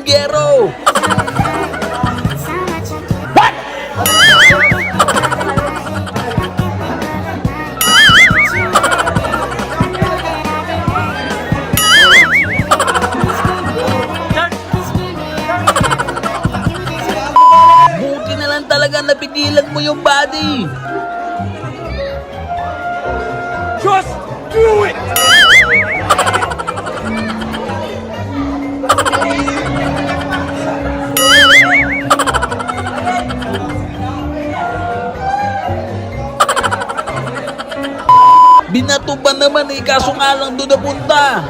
Dominguero. Buti na lang talaga napigilan mo yung body. Just do it! Binato ba naman eh, kaso nga lang doon napunta.